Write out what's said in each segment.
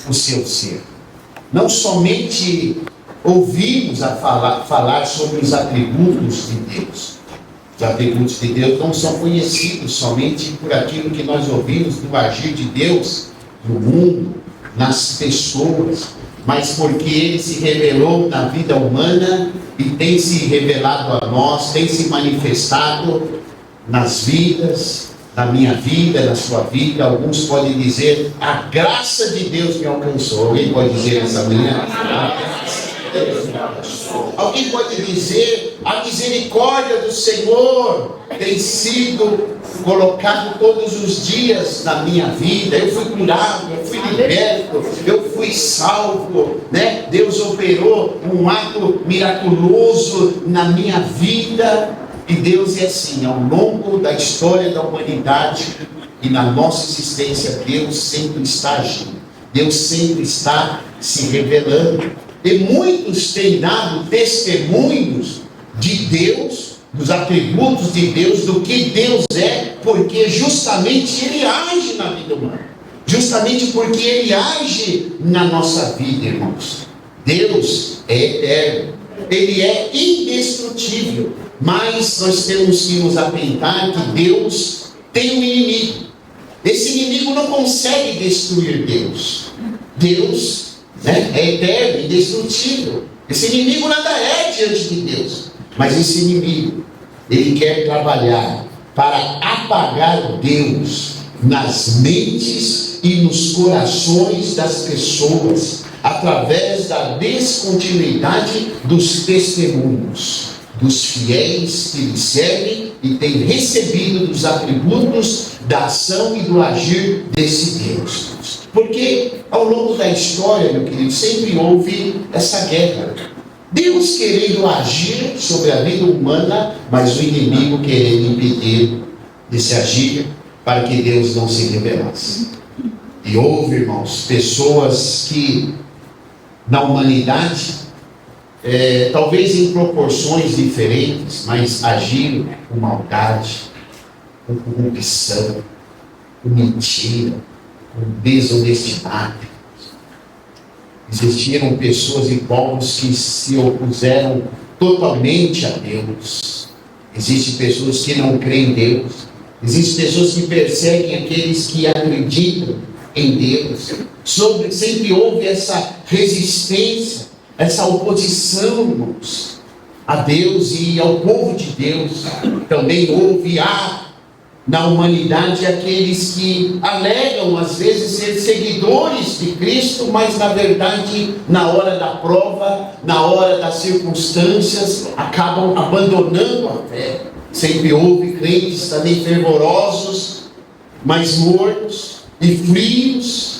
o seu ser. Não somente ouvimos a falar sobre os atributos de Deus. Os atributos de Deus não são conhecidos somente por aquilo que nós ouvimos do agir de Deus no mundo, nas pessoas, mas porque Ele se revelou na vida humana e tem se revelado a nós, tem se manifestado nas vidas, na minha vida, na sua vida. Alguns podem dizer, a graça de Deus me alcançou. Alguém pode dizer essa manhã? Alguém pode dizer, a misericórdia do Senhor tem sido colocado todos os dias na minha vida. Eu fui curado, eu fui liberto, eu fui salvo, né? Deus operou um ato miraculoso na minha vida. E Deus é assim, ao longo da história da humanidade e na nossa existência, Deus sempre está agindo, Deus sempre está se revelando. E muitos têm dado testemunhos de Deus, dos atributos de Deus, do que Deus é, porque justamente Ele age na vida humana, justamente porque Ele age na nossa vida, irmãos. Deus é eterno, Ele é indestrutível, mas nós temos que nos atentar que Deus tem um inimigo. Esse inimigo não consegue destruir Deus. Deus, né, é eterno, indestrutível. Esse inimigo nada é diante de Deus. Mas esse inimigo, ele quer trabalhar para apagar Deus nas mentes e nos corações das pessoas, através da descontinuidade dos testemunhos dos fiéis que lhe servem e têm recebido dos atributos da ação e do agir desse Deus. Porque ao longo da história, meu querido, sempre houve essa guerra. Deus querendo agir sobre a vida humana, mas o inimigo querendo impedir de se agir para que Deus não se revelasse. E houve, irmãos, pessoas que na humanidade, talvez em proporções diferentes, mas agiram com maldade, com corrupção, com mentira, com desonestidade. Existiram pessoas e povos que se opuseram totalmente a Deus. Existem pessoas que não creem em Deus. Existem pessoas que perseguem aqueles que acreditam em Deus. Sempre houve essa resistência, essa oposição, irmãos, a Deus e ao povo de Deus. Também houve na humanidade aqueles que alegam às vezes ser seguidores de Cristo, mas na verdade, na hora da prova, na hora das circunstâncias, acabam abandonando a fé. Sempre houve crentes também fervorosos, mas mornos e frios.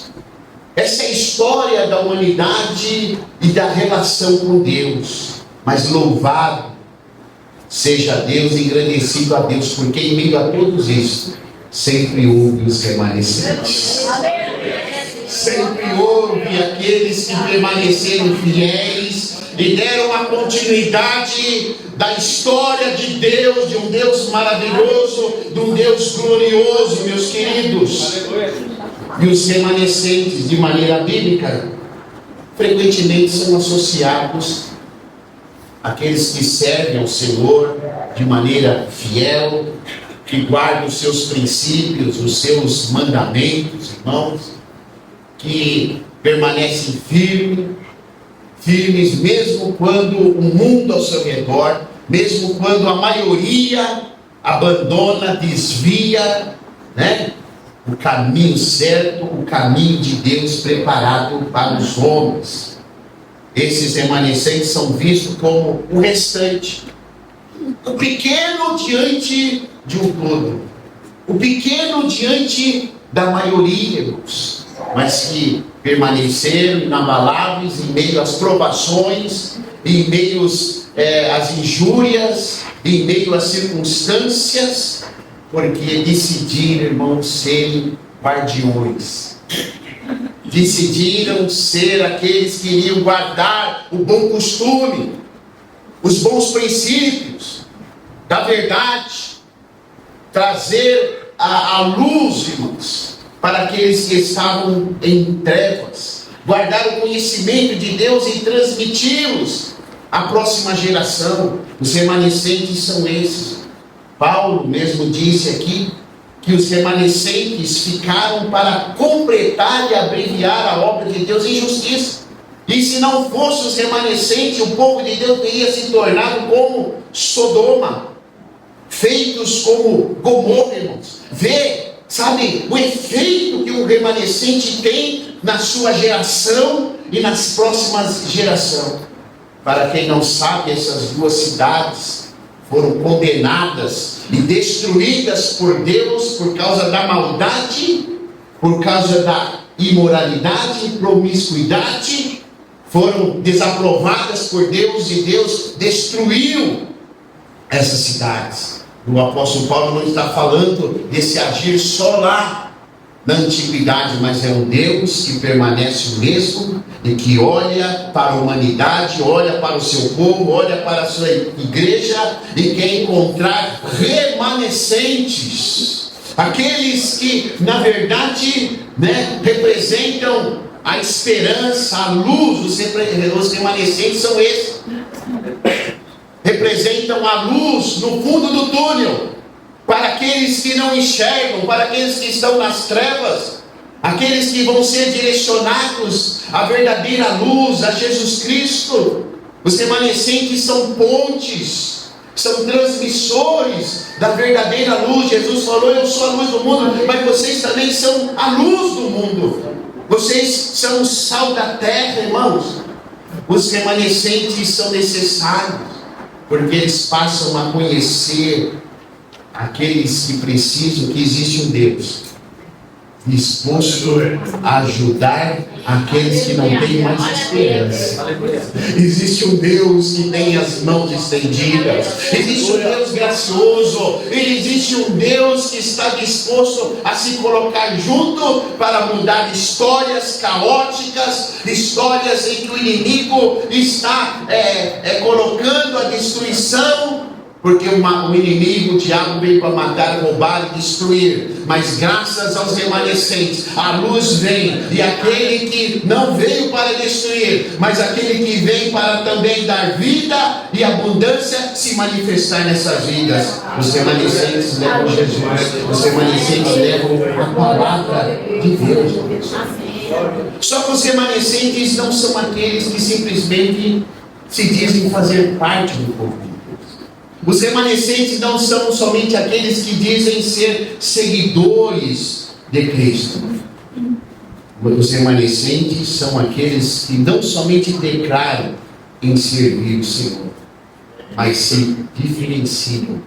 Essa é a história da humanidade e da relação com Deus. Mas louvado seja Deus, engrandecido a Deus, porque em meio a todos isso, sempre houve os remanescentes. Sempre houve aqueles que permaneceram fiéis e deram a continuidade da história de Deus, de um Deus maravilhoso, de um Deus glorioso, meus queridos. E os remanescentes, de maneira bíblica, frequentemente são associados àqueles que servem ao Senhor de maneira fiel, que guardam os seus princípios, os seus mandamentos, irmãos, que permanecem firmes mesmo quando o mundo ao seu redor, mesmo quando a maioria abandona, desvia, né, o caminho certo, o caminho de Deus preparado para os homens. Esses remanescentes são vistos como o restante, o pequeno diante de um todo, o pequeno diante da maioria, irmãos, mas que permaneceram inabaláveis em meio às provações, em meio às injúrias, em meio às circunstâncias, porque decidiram, irmãos, serem guardiões. Decidiram ser aqueles que iriam guardar o bom costume, os bons princípios da verdade, trazer a luz, irmãos, para aqueles que estavam em trevas, guardar o conhecimento de Deus e transmiti-los à próxima geração. Os remanescentes são esses. Paulo mesmo disse aqui que os remanescentes ficaram para completar e abreviar a obra de Deus em justiça. E se não fossem os remanescentes, o povo de Deus teria se tornado como Sodoma, feitos como Gomorra, irmãos. Vê, sabe, o efeito que um remanescente tem na sua geração e nas próximas gerações. Para quem não sabe, essas duas cidades foram condenadas e destruídas por Deus por causa da maldade, por causa da imoralidade e promiscuidade. Foram desaprovadas por Deus e Deus destruiu essas cidades. O apóstolo Paulo não está falando desse agir só lá na antiguidade, mas é um Deus que permanece o mesmo e que olha para a humanidade, olha para o seu povo, olha para a sua igreja e quer encontrar remanescentes, aqueles que na verdade, representam a esperança, a luz. Os remanescentes são esses, representam a luz no fundo do túnel, para aqueles que não enxergam, para aqueles que estão nas trevas, aqueles que vão ser direcionados à verdadeira luz, a Jesus Cristo. Os remanescentes são pontes, são transmissores da verdadeira luz. Jesus falou: eu sou a luz do mundo, mas vocês também são a luz do mundo. Vocês são o sal da terra, irmãos. Os remanescentes são necessários, porque eles passam a conhecer aqueles que precisam que existe um Deus disposto a ajudar aqueles que não têm mais esperança. Existe um Deus que tem as mãos estendidas. Existe um Deus gracioso. Existe um Deus que está disposto a se colocar junto para mudar histórias caóticas, histórias em que o inimigo está colocando a destruição. Porque o inimigo, o diabo, veio para matar, roubar e destruir. Mas graças aos remanescentes, a luz vem. E aquele que não veio para destruir, mas aquele que vem para também dar vida e abundância, se manifestar nessas vidas. Os remanescentes levam Jesus. Os remanescentes levam a palavra de Deus. Só que os remanescentes não são aqueles que simplesmente se dizem fazer parte do povo. Os remanescentes não são somente aqueles que dizem ser seguidores de Cristo. Os remanescentes são aqueles que não somente declaram em servir o Senhor, mas se diferenciam.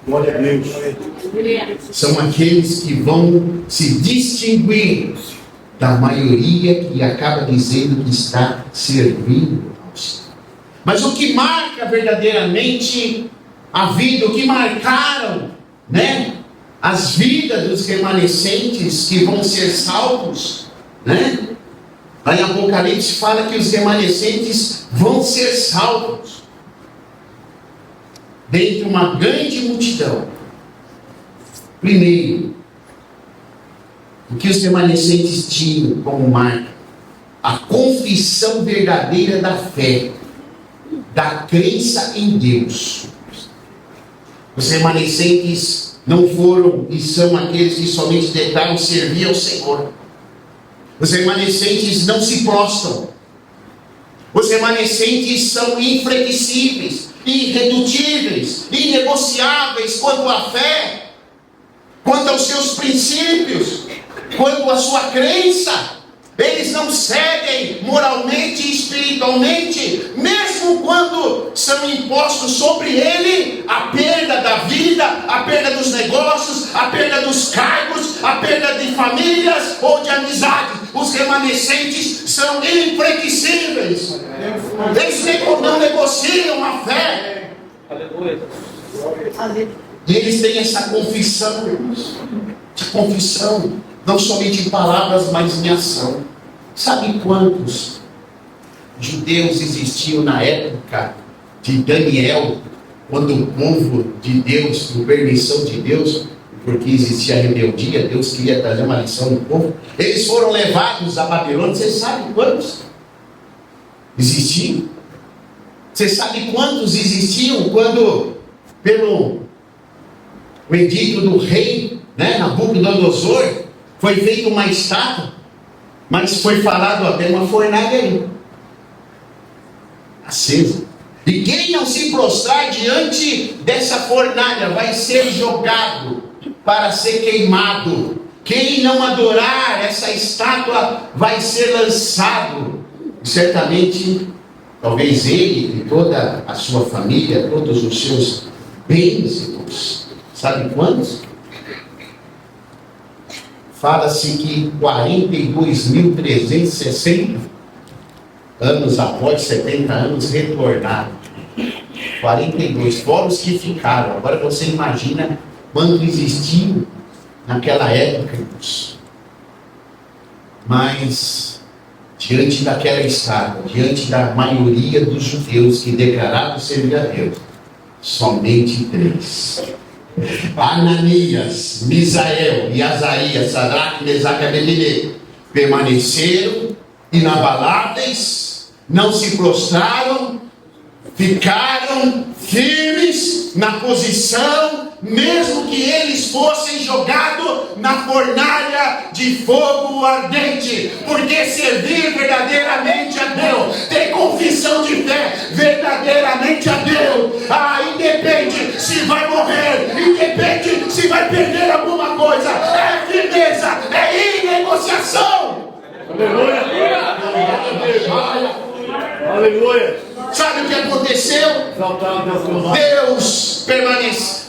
Glória a Deus. São aqueles que vão se distinguir da maioria que acaba dizendo que está servindo ao Senhor. Mas o que marca verdadeiramente a vida, o que marcaram, as vidas dos remanescentes que vão ser salvos, lá em Apocalipse fala que os remanescentes vão ser salvos dentre uma grande multidão. Primeiro, o que os remanescentes tinham como marca? A confissão verdadeira da fé, da crença em Deus. Os remanescentes não foram e são aqueles que somente declaram servir ao Senhor. Os remanescentes não se prostram. Os remanescentes são inflexíveis, irredutíveis, inegociáveis quanto à fé, quanto aos seus princípios, quanto à sua crença. Eles não cedem moralmente e espiritualmente, mesmo quando são impostos sobre ele a perda da vida, a perda dos negócios, a perda dos cargos, a perda de famílias ou de amizades. Os remanescentes são inflexíveis. Eles não negociam a fé. E eles têm essa confissão, irmãos. Essa confissão. Não somente em palavras, mas em ação. Sabe quantos judeus existiam na época de Daniel, quando o povo de Deus, por permissão de Deus, porque existia rebeldia, Deus queria trazer uma lição no povo. Eles foram levados a Babilônia. Você sabe quantos existiam? Você sabe quantos existiam quando, pelo edito do rei, Nabucodonosor, foi feita uma estátua, mas foi falado até uma fornalha ali, acesa. E quem não se prostrar diante dessa fornalha vai ser jogado para ser queimado. Quem não adorar essa estátua vai ser lançado. E certamente, talvez ele e toda a sua família, todos os seus bens, sabe quantos? Fala-se que 42.360 anos após 70 anos retornaram. 42, fora os que ficaram. Agora você imagina quanto existiu naquela época, irmãos. Mas, diante daquela estátua, diante da maioria dos judeus que declararam servir a Deus, somente 3. Ananias, Misael e Azarias, Sadraque, Mesaque e Abednego, permaneceram inabaláveis, não se prostraram, ficaram firmes na posição, mesmo que eles fossem jogados na fornalha de fogo ardente, porque servir verdadeiramente a Deus, ter confissão de fé verdadeiramente a Deus, independe se vai morrer, independe se vai perder alguma coisa, é firmeza, é inegociação. Aleluia! Aleluia! Sabe o que aconteceu?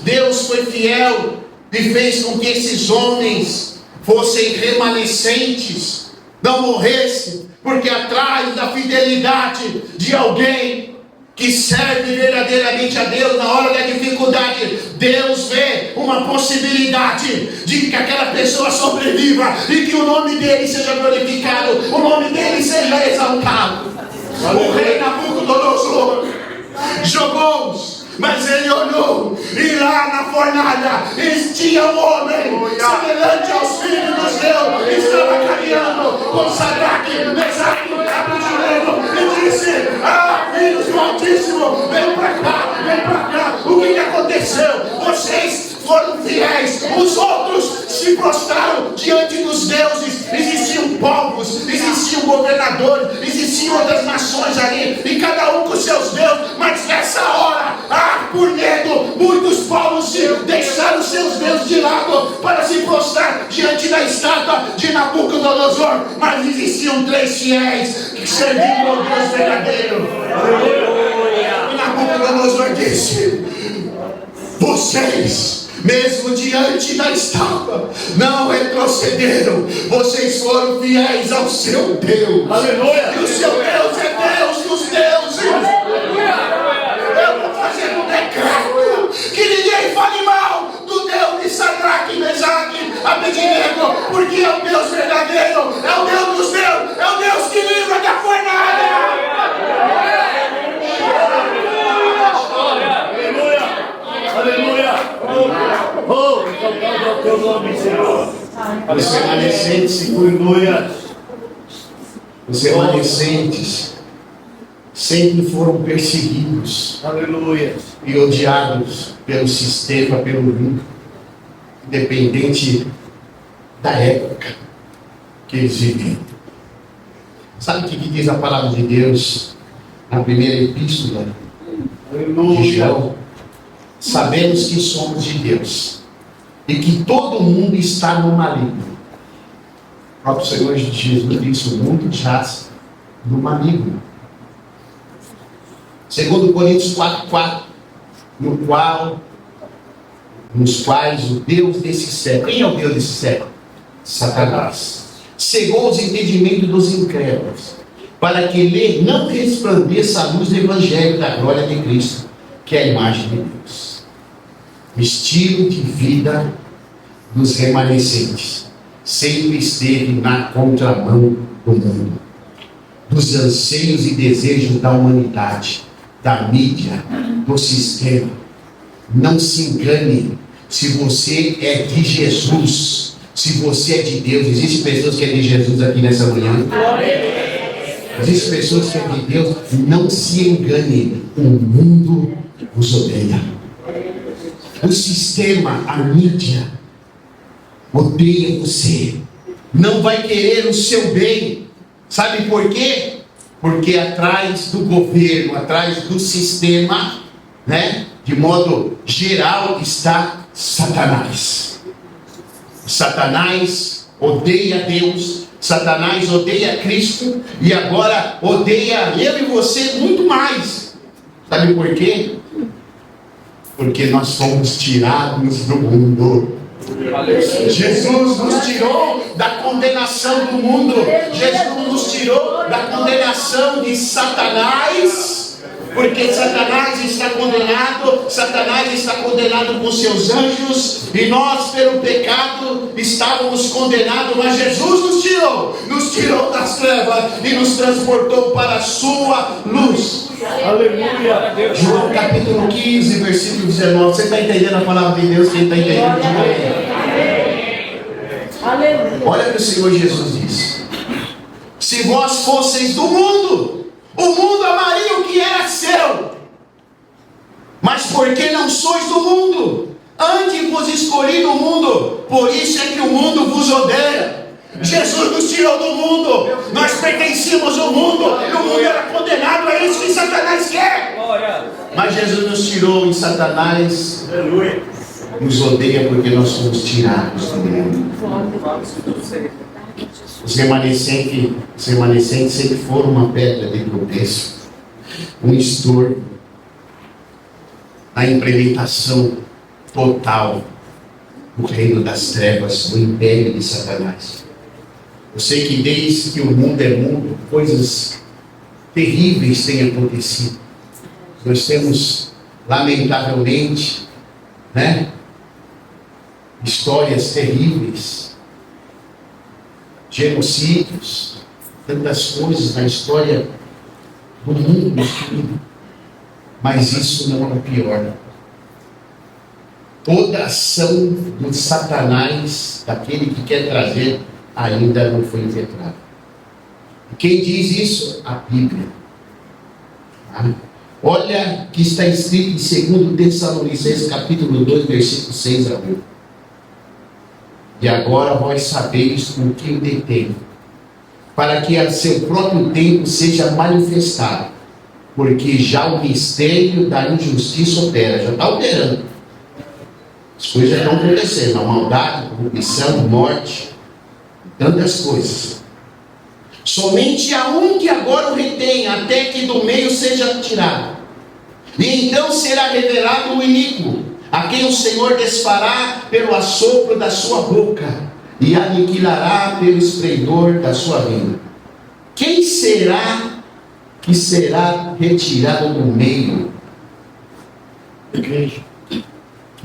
Deus foi fiel e fez com que esses homens fossem remanescentes, não morressem, porque atrás da fidelidade de alguém que serve verdadeiramente a Deus na hora da dificuldade, Deus vê uma possibilidade de que aquela pessoa sobreviva e que o nome dele seja glorificado, o nome dele seja exaltado. O rei Nabucodonosor jogou-os, mas ele olhou e lá na fornalha tinha um homem semelhante aos filhos dos Deus, que estava caminhando com Sadraque, Mesaque e Abednego, e disse: filhos do Altíssimo, vem para cá, vem para cá. O que aconteceu? Vocês foram fiéis, os outros se prostraram diante dos deuses. Existiam povos, existiam governadores, existiam outras nações ali, e cada um com seus deuses, mas nessa hora, por medo, muitos povos deixaram seus deuses de lado para se prostrar diante da estátua de Nabucodonosor, mas existiam 3 fiéis que serviam ao Deus verdadeiro. E Nabucodonosor disse: vocês, mesmo diante da estátua, não retrocederam. Vocês foram fiéis ao seu Deus. Aleluia! E o seu Deus é Deus dos deuses. Eu vou fazer um decreto que ninguém fale mal do Deus de Sadraque, Mesaque, Abednego, porque é o Deus verdadeiro, é o Deus dos deuses, é o Deus que livra da fornalha. Aleluia! Exaltado ao teu nome, Senhor. Os remanescentes, Aleluia! os remanescentes sempre foram perseguidos, Aleluia! e odiados pelo sistema, pelo mundo, independente da época que eles viviam. Sabe o que diz a palavra de Deus na primeira epístola de João? Sabemos que somos de Deus e que todo mundo está no maligno. O próprio Senhor Jesus disse: o mundo jaz no maligno. Segundo Coríntios 4:4, nos quais o Deus desse século, quem é o Deus desse século? Satanás, cegou os entendimentos dos incrédulos, para que lhe não resplandeça a luz do Evangelho da glória de Cristo, que é a imagem de Deus. O estilo de vida dos remanescentes sempre esteve na contramão do mundo, dos anseios e desejos da humanidade, da mídia, do sistema. Não se engane, se você é de Jesus, se você é de Deus. Existem pessoas que é de Jesus aqui nessa manhã. Existem pessoas que é de Deus. Não se engane, o mundo os odeia. O sistema, a mídia, odeia você. Não vai querer o seu bem. Sabe por quê? Porque atrás do governo, atrás do sistema, né, de modo geral, está Satanás. Satanás odeia Deus, Satanás odeia Cristo e agora odeia eu e você muito mais. Sabe por quê? Porque nós fomos tirados do mundo. Jesus nos tirou da condenação do mundo. Jesus nos tirou da condenação de Satanás. Porque Satanás está condenado com seus anjos, e nós pelo pecado estávamos condenados, mas Jesus nos tirou das trevas e nos transportou para a sua luz. Aleluia. João capítulo 15, versículo 19. Você está entendendo a palavra de Deus? Quem está entendendo? Diga. Olha o que o Senhor Jesus diz: se vós fosseis do mundo, o mundo amaria o que era seu. Mas porque não sois do mundo, antes vos escolhi do mundo, por isso é que o mundo vos odeia. Jesus nos tirou do mundo. Nós pertencíamos ao mundo, e o mundo era condenado. É isso que Satanás quer. Mas Jesus nos tirou, e Satanás nos odeia porque nós somos tirados do mundo. Os remanescentes sempre foram uma pedra de tropeço, um estorvo na implementação total do reino das trevas, do império de Satanás. Eu sei que desde que o mundo é mundo, coisas terríveis têm acontecido. Nós temos, lamentavelmente, né, histórias terríveis, genocídios, tantas coisas na história do mundo, mas isso não é o pior. Toda ação do Satanás, daquele que quer trazer, ainda não foi impetrada. Quem diz isso? A Bíblia. Olha que está escrito em 2 Tessalonicenses capítulo 2, versículo 6 a 8. E agora vós sabeis o que eu detém, para que a seu próprio tempo seja manifestado, porque já o mistério da injustiça opera, já está operando. As coisas estão acontecendo, a maldade, a corrupção, a morte, tantas coisas. Somente há um que agora o retém, até que do meio seja tirado. E então será revelado o iníquo, a quem o Senhor desfará pelo assopro da sua boca e aniquilará pelo esplendor da sua vinda. Quem será que será retirado do meio? Que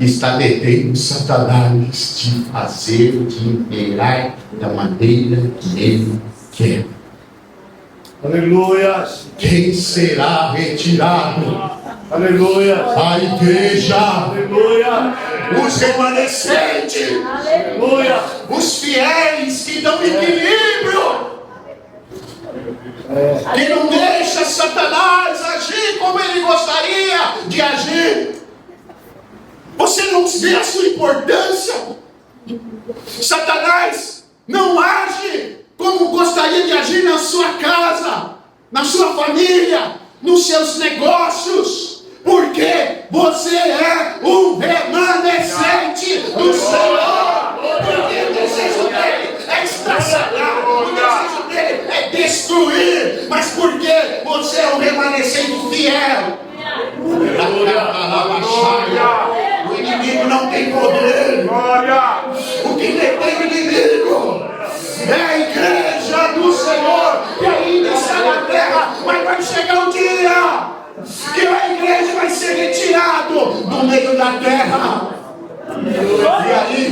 está detendo Satanás de fazer, de imperar da maneira que ele quer. Aleluia. Quem será retirado? Aleluia. A igreja. Aleluia. Os remanescentes. Aleluia. Os fiéis que dão equilíbrio. Que não deixa Satanás agir como ele gostaria de agir. Você não vê a sua importância. Satanás não age como gostaria de agir na sua casa, na sua família, nos seus negócios, porque você é um remanescente do Senhor. Porque o desejo dele é estraçalhar, o desejo dele é destruir, mas porque você é um remanescente fiel. O inimigo não tem poder. O que detém o inimigo é a igreja do Senhor, que ainda está na terra, mas vai chegar um dia que a igreja vai ser retirado do meio da terra. E aí,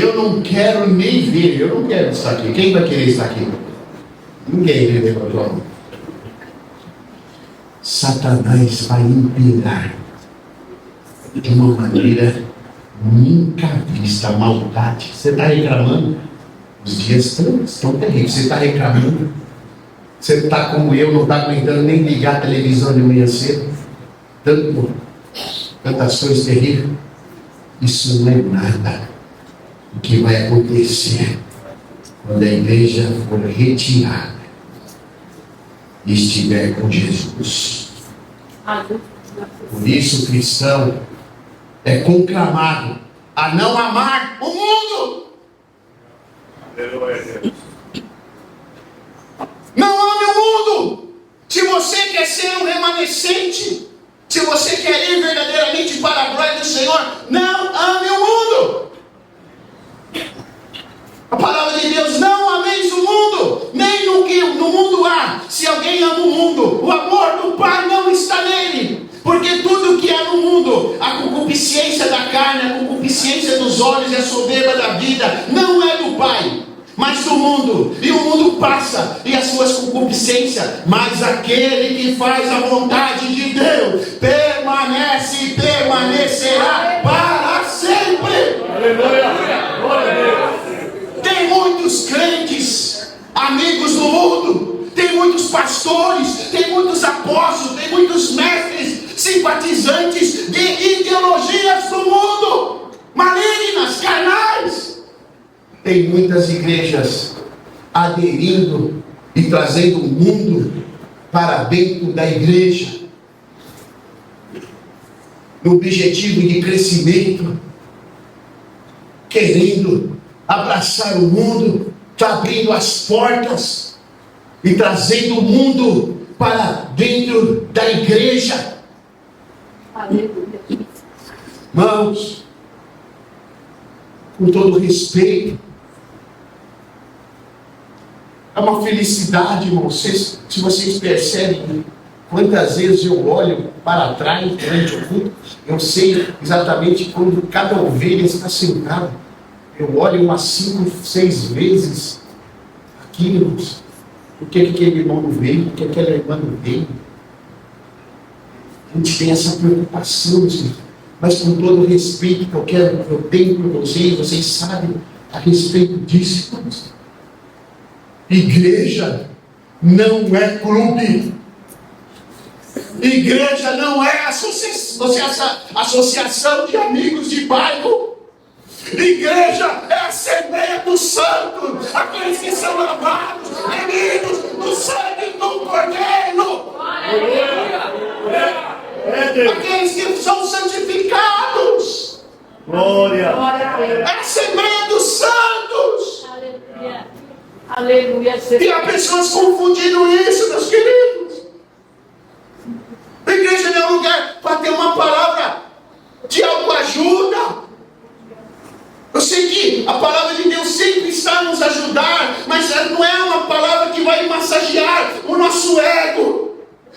eu não quero nem ver, eu não quero estar aqui. Quem vai querer estar aqui? Ninguém vai ver para o Satanás vai imperar de uma maneira nunca vista. A maldade. Você está reclamando? Os dias estão terríveis. Você está reclamando? Você está como eu, não está aguentando nem ligar a televisão de manhã cedo? Tantas coisas terríveis. Isso não é nada o que vai acontecer quando a igreja for retirada e estiver com Jesus. Por isso o cristão é conclamado a não amar o mundo. Não ame o mundo. Se você quer ser um remanescente, se você quer ir verdadeiramente para a glória do Senhor, não ame o mundo. A palavra de Deus: não ameis o mundo, nem no que no mundo há. Se alguém ama o mundo, o amor do Pai não está nele. Porque tudo que há no mundo, a concupiscência da carne, a concupiscência dos olhos e a soberba da vida, não é do Pai, mas do mundo. E o mundo passa, e as suas concupiscências, mas aquele que faz a vontade de Deus permanece e permanecerá para sempre. Aleluia! Glória a Deus! Tem muitos crentes, amigos do mundo, tem muitos pastores, tem muitos apóstolos, tem muitos mestres, simpatizantes de ideologias do mundo, malignas, carnais. Tem muitas igrejas aderindo e trazendo o mundo para dentro da igreja, no objetivo de crescimento, querendo abraçar o mundo, está abrindo as portas e trazendo o mundo para dentro da igreja. Irmãos, com todo respeito, é uma felicidade, irmãos. Se vocês percebem quantas vezes eu olho para trás durante o culto, eu sei exatamente quando cada ovelha está sentada. Eu olho umas 5, 6 vezes aqui, irmãos. Por que aquele irmão não veio? Por que aquela irmã não veio? A gente tem essa preocupação, Senhor. Mas com todo o respeito que eu tenho por vocês sabem a respeito disso, irmãos. Igreja não é clube. Igreja não é associação de amigos de bairro. Igreja é a Assembleia dos Santos, aqueles que são amados, amigos do sangue do Cordeiro. Aqueles que são santificados. Glória. É a Assembleia dos Santos. Aleluia. E há pessoas confundindo isso, meus queridos. A igreja não é um lugar para ter uma palavra de autoajuda. Eu sei que a palavra de Deus sempre está a nos ajudar, mas não é uma palavra que vai massagear o nosso ego,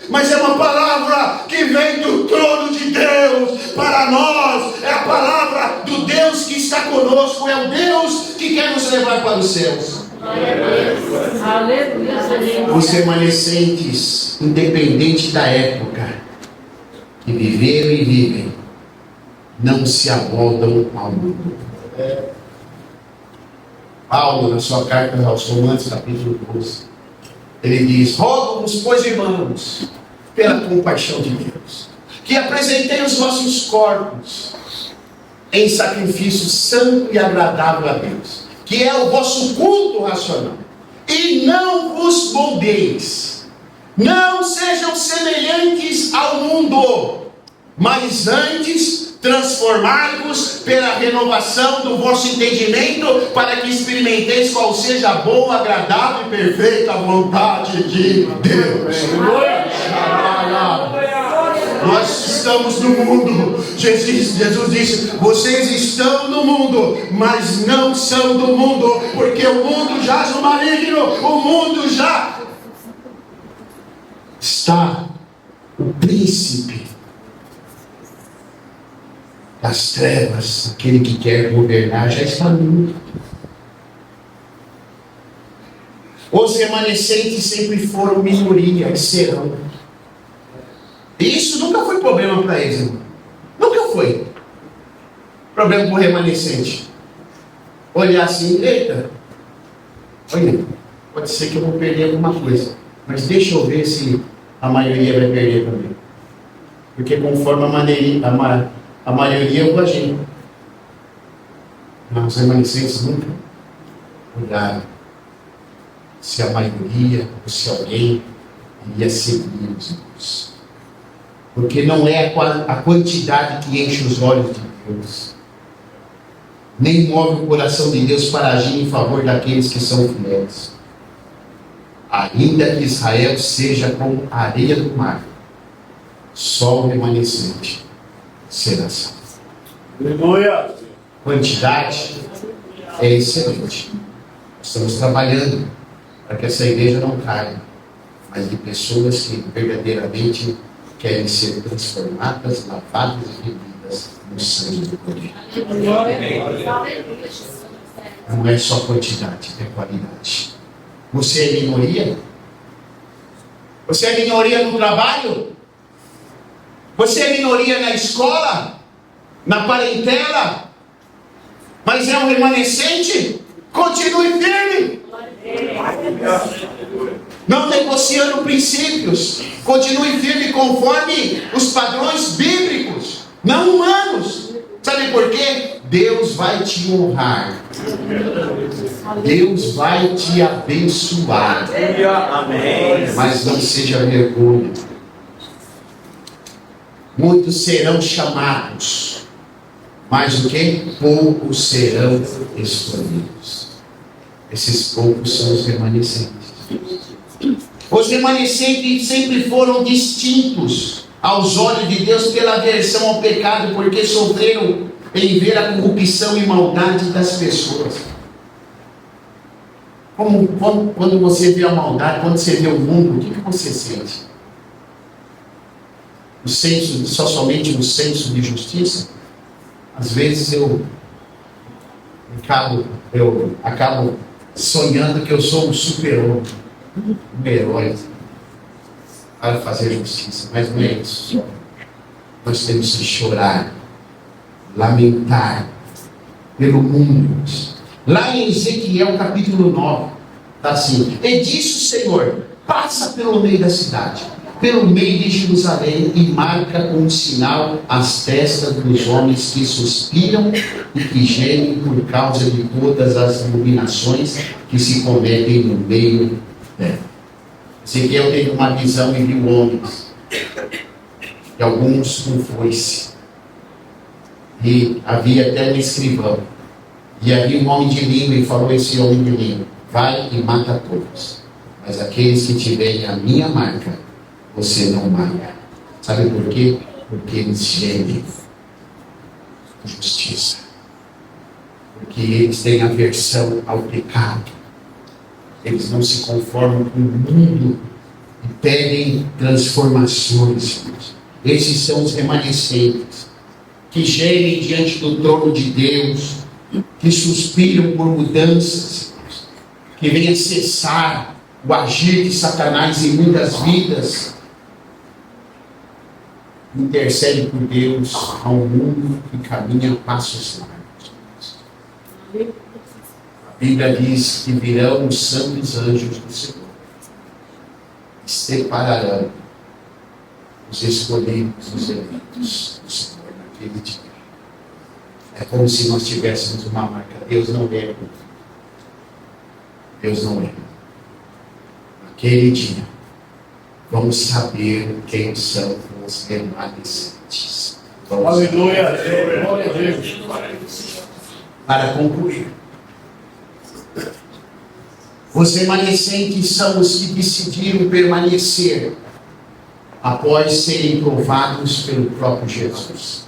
mas é uma palavra que vem do trono de Deus para nós. É a palavra do Deus que está conosco, é o Deus que quer nos levar para os céus. Aleluia. Os remanescentes, independente da época que viveram e vivem, não se amoldam ao mundo. Paulo, na sua carta aos Romanos, capítulo 12, ele diz: rogo-vos, pois, irmãos, pela compaixão de Deus, que apresentei os vossos corpos em sacrifício santo e agradável a Deus, que é o vosso culto racional. E não vos moldeis, não sejam semelhantes ao mundo, mas antes transformai-vos pela renovação do vosso entendimento, para que experimenteis qual seja a boa, agradável e perfeita vontade de Deus. Nós estamos no mundo. Jesus disse: vocês estão no mundo, mas não são do mundo, porque o mundo jaz no maligno. O mundo já está, o príncipe das trevas, aquele que quer governar, já está no mundo. Os remanescentes sempre foram minoria e serão. E isso nunca foi problema para eles, irmão. Nunca foi. problema com o remanescente? Olhar assim, eita, olha, pode ser que eu vou perder alguma coisa, mas deixa eu ver se a maioria vai perder também. Porque conforme a maioria eu vou agir. Os remanescentes nunca olharam se a maioria ou se alguém iria seguir os irmãos. Porque não é a quantidade que enche os olhos de Deus, nem move o coração de Deus para agir em favor daqueles que são fiéis. Ainda que Israel seja como a areia do mar, só o remanescente será salvo. Aleluia. Quantidade é excelente. Estamos trabalhando para que essa igreja não caia, mas de pessoas que verdadeiramente querem ser transformadas, lavadas e remidas no sangue do Cordeiro. Não é só quantidade, é qualidade. Você é minoria? Você é minoria no trabalho? Você é minoria na escola? Na parentela? Mas é um remanescente? Continue firme. Não negociando princípios. Continue firme conforme os padrões bíblicos, não humanos. Sabe por quê? Deus vai te honrar. Deus vai te abençoar. Mas não seja vergonha. Muitos serão chamados, mas o que? Poucos serão escolhidos. Esses poucos são os remanescentes. Os remanescentes sempre foram distintos aos olhos de Deus pela aversão ao pecado, porque sofreram em ver a corrupção e maldade das pessoas. Quando você vê a maldade, quando você vê o mundo, o que você sente? Somente um senso de justiça? Às vezes eu acabo sonhando que eu sou um super-homem, um herói para fazer justiça, mas não é isso. Nós temos que chorar, lamentar pelo mundo. Lá em Ezequiel capítulo 9 está assim: e disse o Senhor, passa pelo meio da cidade, pelo meio de Jerusalém, e marca com um sinal as testas dos homens que suspiram e que gemem por causa de todas as abominações que se cometem no meio dela. Ezequiel teve uma visão e viu homens, e alguns com foice, e havia até um escrivão, e havia um homem de língua, e falou esse homem de língua: vai e mata todos, mas aqueles que tiverem a minha marca, você não mata. Sabe por quê? Porque eles gemem por justiça, porque eles têm aversão ao pecado, eles não se conformam com o mundo e pedem transformações. Esses são os remanescentes que gemem diante do trono de Deus, que suspiram por mudanças, que venham cessar o agir de Satanás em muitas vidas. Intercede por Deus ao mundo que caminha passos largos. A Bíblia diz que virão os santos anjos do Senhor e separarão os escolhidos, os eleitos do Senhor naquele dia. É como se nós tivéssemos uma marca. Deus não erra. Deus não erra. Naquele dia, vamos saber quem são os remanescentes. Aleluia. Glória a Deus. Para concluir, os remanescentes são os que decidiram permanecer após serem provados pelo próprio Jesus.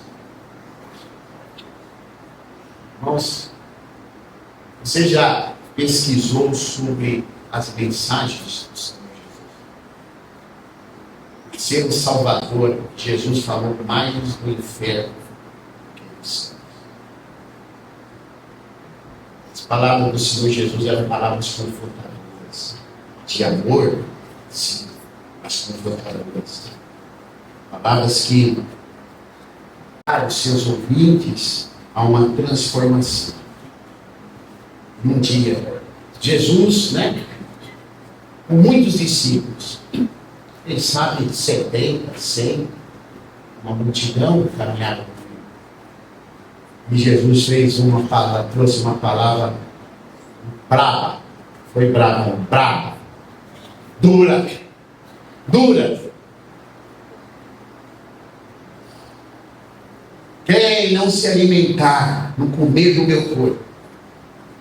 Irmãos, você já pesquisou sobre as mensagens do Senhor Jesus? Ser o Salvador, Jesus falou mais do inferno que do céu. As palavras do Senhor Jesus eram palavras confortadoras, de amor, sim, mas confortadoras. Palavras que, para os seus ouvintes, há uma transformação. Um dia, Jesus, né, com muitos discípulos, ele sabe, 70, 100, uma multidão caminhava com ele. E Jesus fez uma palavra, trouxe uma palavra brava, foi brava, brava, dura, dura. Quem não se alimentar, não comer do meu corpo,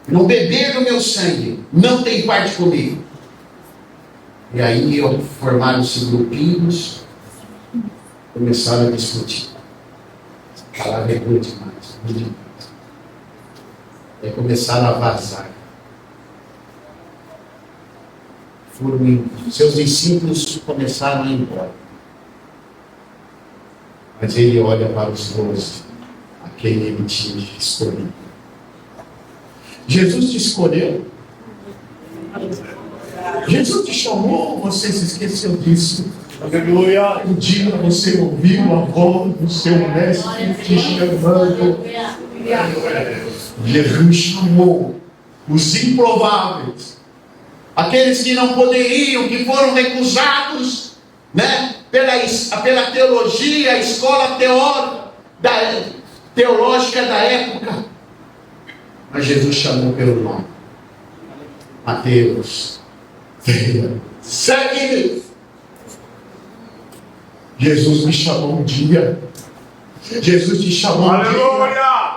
não beber do meu sangue, não tem parte comigo. E aí formaram-se grupinhos, começaram a discutir. A palavra é boa demais, boa demais. Aí começaram a vazar. Seus discípulos começaram a ir embora. Mas ele olha para os 12, a quem ele tinha escolhido. Jesus te escolheu. Jesus te chamou, você se esqueceu disso. Aleluia. Um dia você ouviu a voz do seu mestre te chamando. Jesus chamou os improváveis, aqueles que não poderiam, que foram recusados, né, pela teologia, a escola teológica da época. Mas Jesus chamou pelo nome. Mateus, venha, segue-me. Jesus me chamou um dia. Jesus te chamou um dia. Aleluia.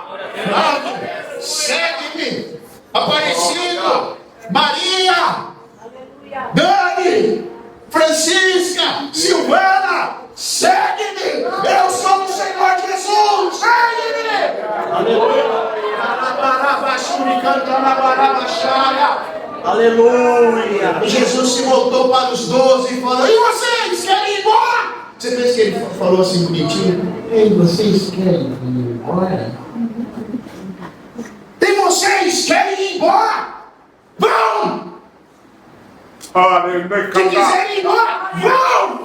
Segue-me. Aparecido, Maria, Dani, Francisca, Silvana, segue-me. Eu sou o Senhor Jesus. Segue-me. Aleluia. Aleluia. E Jesus se voltou para os 12 e falou: e vocês querem ir embora? Você pensa que ele falou assim bonitinho? Ei, vocês querem ir embora? E vocês querem ir embora? Vão! Quem quiser ir embora, vão!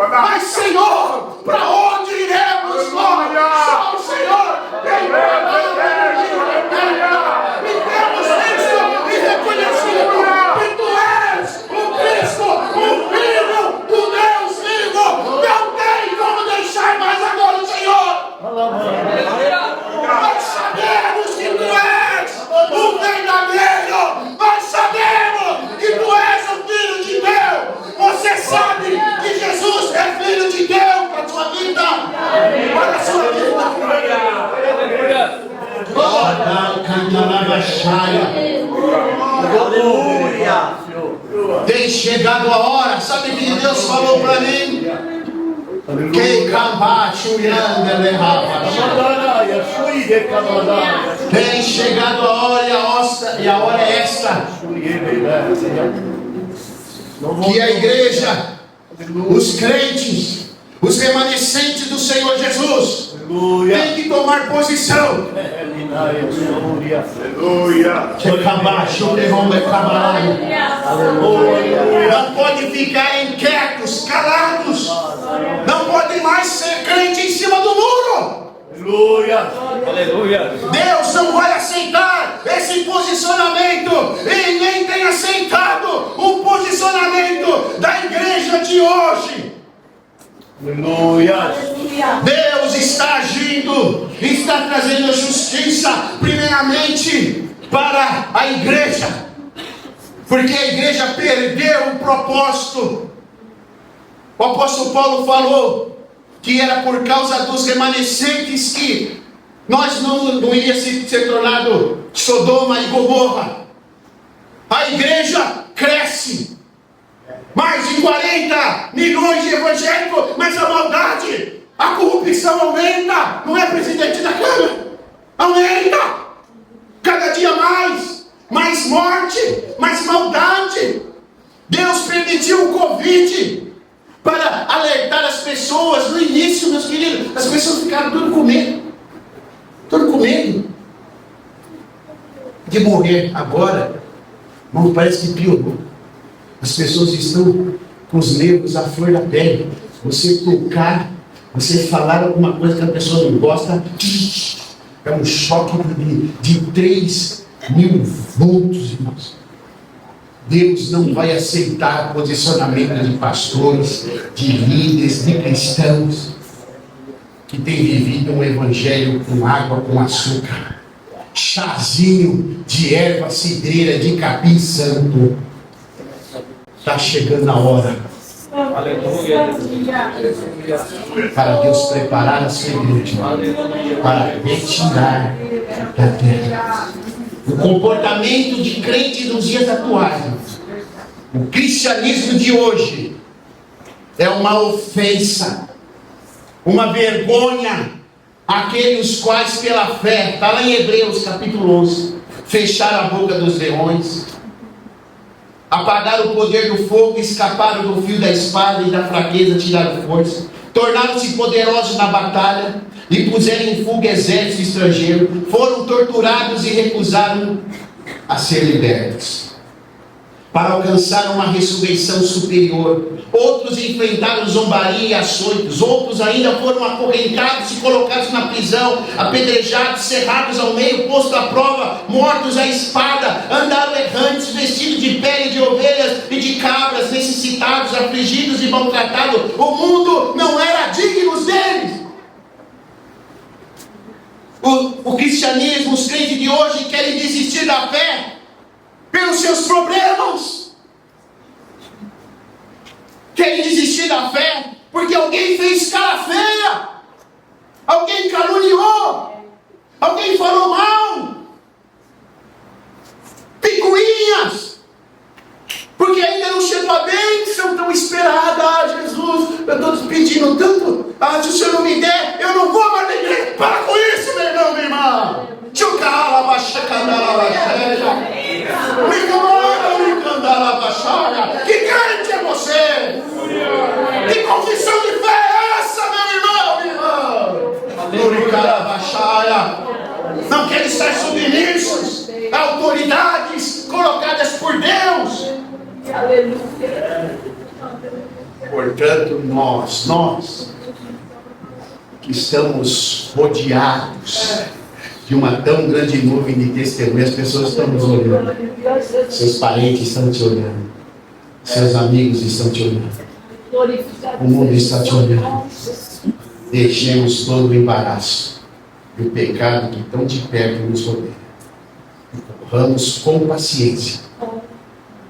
Mas Senhor, para onde iremos nós? Só o Senhor tem verdade. E temos visto e reconhecido que Tu és o Cristo, o Filho do Deus vivo. Não tem como deixar mais agora o Senhor. Nós sabemos que Tu és o verdadeiro. Nós sabemos que Tu és o Filho de Deus. Você sabe que Jesus é Filho de Deus para a sua vida. Para a sua vida. Aleluia. Tem chegado a hora. Sabe o que Deus falou para mim? Que cabacho tem chegado a hora e a hora é esta. Que a igreja, os crentes, os remanescentes do Senhor Jesus, tem que tomar posição. Não pode ficar inquietos, calados. Não pode mais ser crente em cima do muro. Deus não vai aceitar esse posicionamento, e nem tem aceitado o posicionamento da igreja de hoje. Deus está agindo, está trazendo justiça primeiramente para a igreja, porque a igreja perdeu o propósito. O apóstolo Paulo falou que era por causa dos remanescentes que nós não iríamos ser tornado Sodoma e Gomorra. A igreja cresce, mais de 40 milhões de evangélicos, mas a maldade, a corrupção aumenta. Não é, presidente da Câmara? Aumenta cada dia mais morte, mais maldade. Deus permitiu o Covid para alertar as pessoas. No início, meus queridos, as pessoas ficaram tudo com medo de morrer. Agora, irmão, parece que piorou. As pessoas estão com os nervos à flor da pele. Você tocar Você falar alguma coisa que a pessoa não gosta, é um choque de 3.000 volts, irmãos. Deus não vai aceitar posicionamento de pastores, de líderes, de cristãos que têm vivido um evangelho com água, com açúcar, chazinho de erva cidreira, de capim santo. Está chegando a hora para Deus preparar a sua igreja para retirar da terra o comportamento de crente nos dias atuais. O cristianismo de hoje é uma ofensa, uma vergonha àqueles os quais pela fé, está lá em Hebreus capítulo 11, fecharam a boca dos leões, apagaram o poder do fogo, escaparam do fio da espada e da fraqueza tiraram força, tornaram-se poderosos na batalha e puseram em fuga exército estrangeiro, foram torturados e recusaram a ser libertos, para alcançar uma ressurreição superior. Outros enfrentaram zombaria e açoites, outros ainda foram acorrentados e colocados na prisão, apedrejados, cerrados ao meio, postos à prova, mortos à espada, andaram errantes, vestidos de pele de ovelhas e de cabras, necessitados, afligidos e maltratados. O mundo não era digno deles. O cristianismo, os crentes de hoje querem desistir da fé pelos seus problemas. Querem desistir da fé porque alguém fez cara feia, alguém caluniou, alguém falou mal, picuinhas, porque ainda não chegou a bênção tão esperada. Ah, Jesus, eu estou te pedindo tanto. Ah, se o Senhor não me der, eu não vou mais na igreja. Para com isso, meu irmão, minha irmã. Que crente é você? Que confissão de fé é essa, meu irmão, minha irmã? Não querem estar submissos a autoridades colocadas por Deus. Portanto, nós que estamos rodeados de uma tão grande nuvem de testemunhas, as pessoas estão nos olhando, seus parentes estão te olhando, seus amigos estão te olhando, o mundo está te olhando. Deixemos todo o embaraço e o pecado que tão de perto nos rodeia e corramos com paciência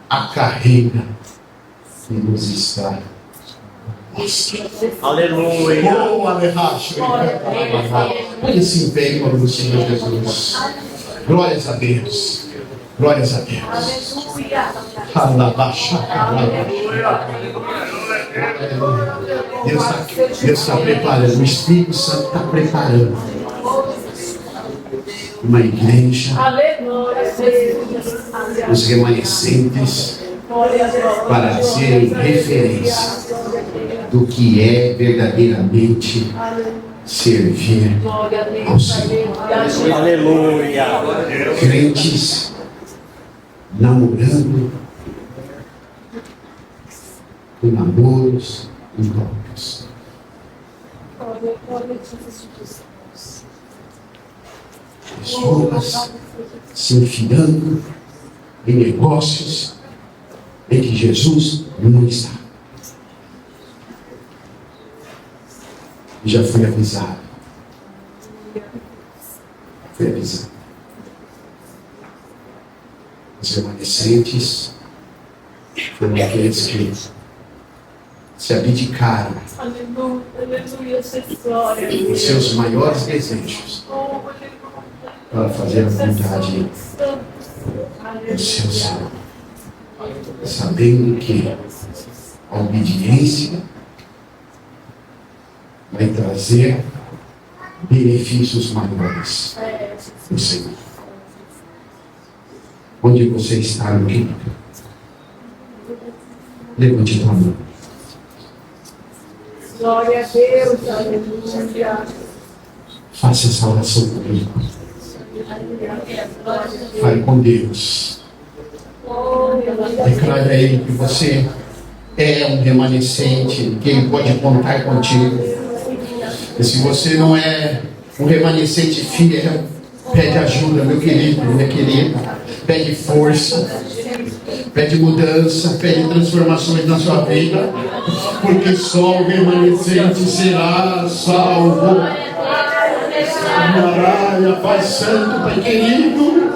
a carreira que nos está. Aleluia. Oh, aleluia. Põe-se em pé para o Senhor Jesus. Glórias a Deus. Glórias a Deus. Deus está preparando. O Espírito Santo está preparando uma igreja, os remanescentes, para serem referência do que é verdadeiramente servir ao Senhor. Aleluia. Crentes namorando com namoros impróprios. Pessoas se enfiando em negócios em que Jesus não está. Já fui avisado. Fui avisado. Os remanescentes foram aqueles que se abdicaram dos seus maiores desejos para fazer a vontade do seu Senhor, sabendo que a obediência vai trazer benefícios maiores do Senhor. Onde você está, meu querido? Levante a mão. Glória a Deus, aleluia. Faça essa oração comigo. Fale com Deus. Declare a Ele que você é um remanescente, que Ele pode contar contigo. E se você não é um remanescente fiel, pede ajuda, meu querido, minha querida. Pede força, pede mudança, pede transformações na sua vida, porque só o remanescente será salvo. Maraia, Pai Santo, Pai querido,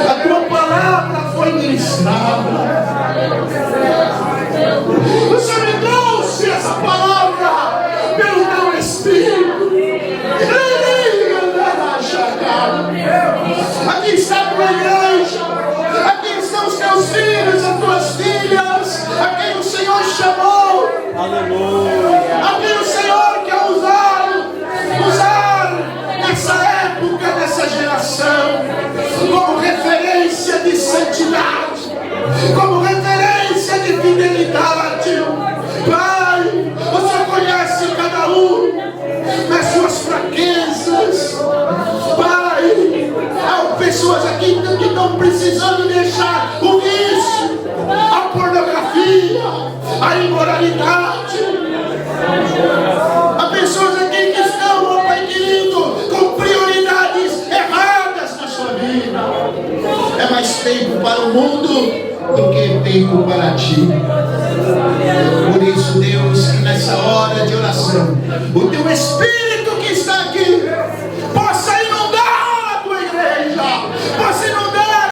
a tua palavra foi ministrada. Você me trouxe essa palavra pelo teu Espírito. Aqui está a tua igreja, aqui estão os teus filhos, as tuas filhas, a quem o Senhor chamou. Aleluia. A quem o Senhor quer usar nessa época, nessa geração, como referência de santidade, como referência de fidelidade. Pai, você conhece cada um nas suas fraquezas. Pai, há pessoas aqui que estão precisando deixar o vício, a pornografia, a imoralidade. Há pessoas aqui que estão, oh Pai querido, com prioridades erradas na sua vida. É mais tempo para o mundo do que tempo para ti. Por isso, Deus, que nessa hora de oração, o teu Espírito